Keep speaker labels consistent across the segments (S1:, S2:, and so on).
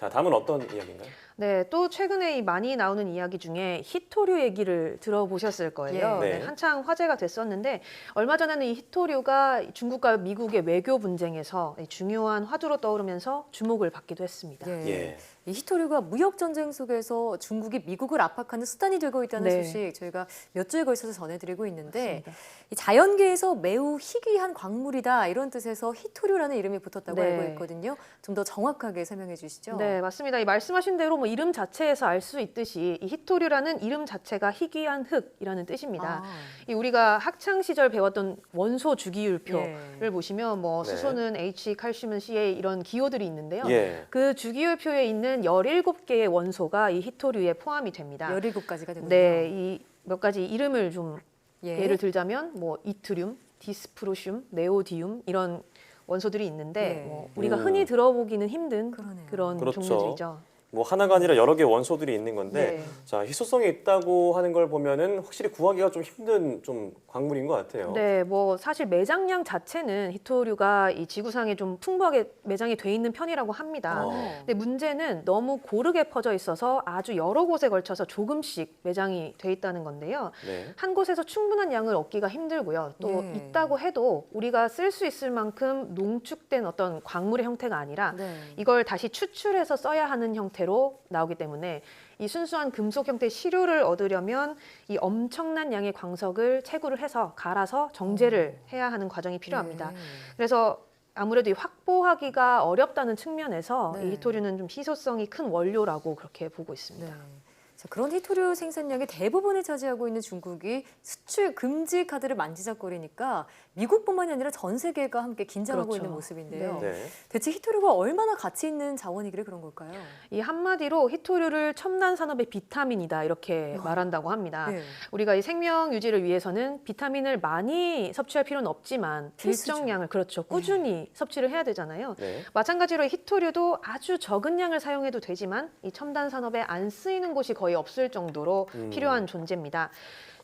S1: 자, 다음은 어떤 이야기인가요?
S2: 네, 또 최근에 많이 나오는 이야기 중에 히토류 얘기를 들어보셨을 거예요.
S1: 예. 네.
S2: 네, 한창 화제가 됐었는데 얼마 전에는 이 히토류가 중국과 미국의 외교 분쟁에서 중요한 화두로 떠오르면서 주목을 받기도 했습니다.
S1: 예.
S3: 이 히토류가 무역 전쟁 속에서 중국이 미국을 압박하는 수단이 되고 있다는
S2: 네.
S3: 소식 저희가 몇 주에 걸쳐서 전해드리고 있는데
S2: 맞습니다.
S3: 이 자연계에서 매우 희귀한 광물이다 이런 뜻에서 히토류라는 이름이 붙었다고
S2: 네.
S3: 알고 있거든요. 좀 더 정확하게 설명해 주시죠.
S2: 네, 맞습니다. 이 말씀하신 대로 뭐 이름 자체에서 알 수 있듯이 이 히토류라는 이름 자체가 희귀한 흙이라는 뜻입니다.
S3: 아,
S2: 이 우리가 학창 시절 배웠던 원소 주기율표를
S3: 예.
S2: 보시면 뭐
S1: 네.
S2: 수소는 H, 칼슘은 CA 이런 기호들이 있는데요.
S1: 예.
S2: 그 주기율표에 있는 17개의 원소가 이 히토류에 포함이 됩니다.
S3: 17가지가 되군요.
S2: 네, 이 몇 가지 이름을 좀
S3: 예.
S2: 예를 들자면 뭐 이트륨, 디스프로슘, 네오디움 이런 원소들이 있는데
S3: 예.
S2: 뭐 우리가 흔히 들어보기는 힘든
S3: 그러네요.
S2: 그런
S1: 그렇죠.
S2: 종류들이죠.
S1: 뭐 하나가 아니라 여러 개의 원소들이 있는 건데
S2: 네.
S1: 자, 희소성이 있다고 하는 걸 보면은 확실히 구하기가 좀 힘든 좀 광물인 것 같아요.
S2: 네, 뭐 사실 매장량 자체는 히토류가 이 지구상에 좀 풍부하게 매장이 돼 있는 편이라고 합니다. 근데 문제는 너무 고르게 퍼져 있어서 아주 여러 곳에 걸쳐서 조금씩 매장이 돼 있다는 건데요.
S1: 네.
S2: 한 곳에서 충분한 양을 얻기가 힘들고요. 또
S3: 예.
S2: 있다고 해도 우리가 쓸 수 있을 만큼 농축된 어떤 광물의 형태가 아니라
S3: 네.
S2: 이걸 다시 추출해서 써야 하는 형태로 나오기 때문에 이 순수한 금속 형태의 시료를 얻으려면 이 엄청난 양의 광석을 채굴을 해서 갈아서 정제를 해야 하는 과정이 필요합니다.
S3: 예.
S2: 그래서 아무래도 이 확보하기가 어렵다는 측면에서
S3: 네.
S2: 이 히토류는 좀 희소성이 큰 원료라고 그렇게 보고 있습니다.
S3: 네. 자, 그런 히토류 생산량의 대부분을 차지하고 있는 중국이 수출 금지 카드를 만지작거리니까 미국뿐만이 아니라 전 세계가 함께 긴장하고
S2: 그렇죠.
S3: 있는 모습인데요.
S2: 네.
S1: 네.
S3: 대체 히토류가 얼마나 가치 있는 자원이길래 그런 걸까요?
S2: 이 한마디로 히토류를 첨단 산업의 비타민이다 이렇게 말한다고 합니다.
S3: 네.
S2: 우리가 이 생명 유지를 위해서는 비타민을 많이 섭취할 필요는 없지만
S3: 필수죠.
S2: 일정량을 그렇죠. 꾸준히 섭취를 해야 되잖아요.
S1: 네.
S2: 마찬가지로 히토류도 아주 적은 양을 사용해도 되지만 이 첨단 산업에 안 쓰이는 곳이 거의 없을 정도로 필요한 존재입니다.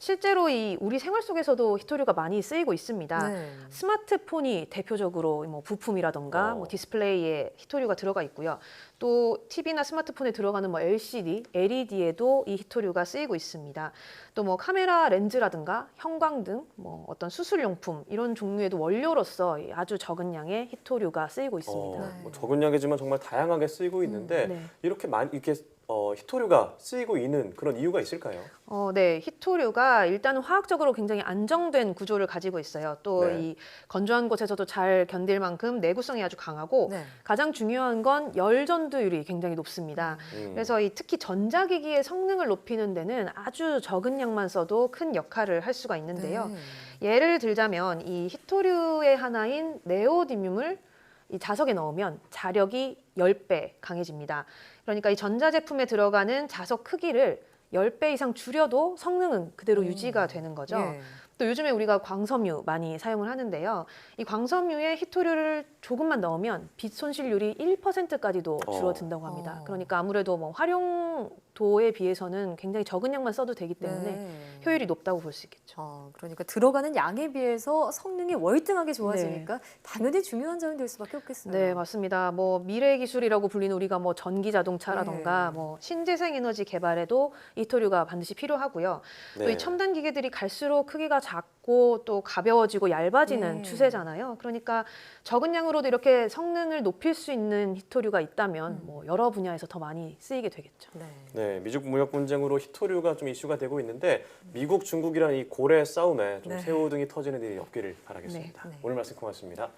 S2: 실제로 이 우리 생활 속에서도 히토류가 많이 쓰이고 있습니다.
S3: 네.
S2: 스마트폰이 대표적으로 뭐 부품이라던가 뭐 디스플레이에 히토류가 들어가 있고요. 또 TV나 스마트폰에 들어가는 뭐 LCD, LED에도 이 히토류가 쓰이고 있습니다. 또 뭐 카메라 렌즈라든가 형광등, 뭐 어떤 수술용품 이런 종류에도 원료로서 아주 적은 양의 히토류가 쓰이고 있습니다.
S3: 네.
S1: 뭐 적은 양이지만 정말 다양하게 쓰이고 있는데
S2: 네.
S1: 이렇게 히토류가 쓰이고 있는 그런 이유가 있을까요?
S2: 네, 히토류가 일단은 화학적으로 굉장히 안정된 구조를 가지고 있어요. 또
S1: 네.
S2: 이 건조한 곳에서도 잘 견딜 만큼 내구성이 아주 강하고
S3: 네.
S2: 가장 중요한 건 열 전도율이 굉장히 높습니다. 그래서 이 특히 전자기기의 성능을 높이는 데는 아주 적은 양만 써도 큰 역할을 할 수가 있는데요.
S3: 네.
S2: 예를 들자면 이 히토류의 하나인 네오디뮴을 이 자석에 넣으면 자력이 10배 강해집니다. 그러니까 이 전자제품에 들어가는 자석 크기를 10배 이상 줄여도 성능은 그대로 유지가 되는 거죠.
S3: 예.
S2: 또 요즘에 우리가 광섬유 많이 사용을 하는데요. 이 광섬유에 히토류를 조금만 넣으면 빛 손실률이 1%까지도 줄어든다고 합니다. 그러니까 아무래도 뭐 활용도에 비해서는 굉장히 적은 양만 써도 되기 때문에
S3: 네.
S2: 효율이 높다고 볼 수 있겠죠.
S3: 그러니까 들어가는 양에 비해서 성능이 월등하게 좋아지니까 당연히 중요한 자원이 될 수밖에 없겠어요.
S2: 네, 맞습니다. 뭐 미래 기술이라고 불리는 우리가 뭐 전기 자동차라던가
S3: 네.
S2: 뭐 신재생 에너지 개발에도 히토류가 반드시 필요하고요. 또
S1: 네.
S2: 이 첨단 기계들이 갈수록 크기가 작고 또 가벼워지고 얇아지는
S3: 네.
S2: 추세잖아요. 그러니까 적은 양으로도 이렇게 성능을 높일 수 있는 히토류가 있다면 뭐 여러 분야에서 더 많이 쓰이게 되겠죠.
S3: 네.
S1: 네, 미중 무역 분쟁으로 히토류가 좀 이슈가 되고 있는데 미국, 중국이라는 이 고래 싸움에 좀
S3: 네.
S1: 새우등이 터지는 일이 없기를 바라겠습니다.
S3: 네.
S1: 오늘 말씀 고맙습니다.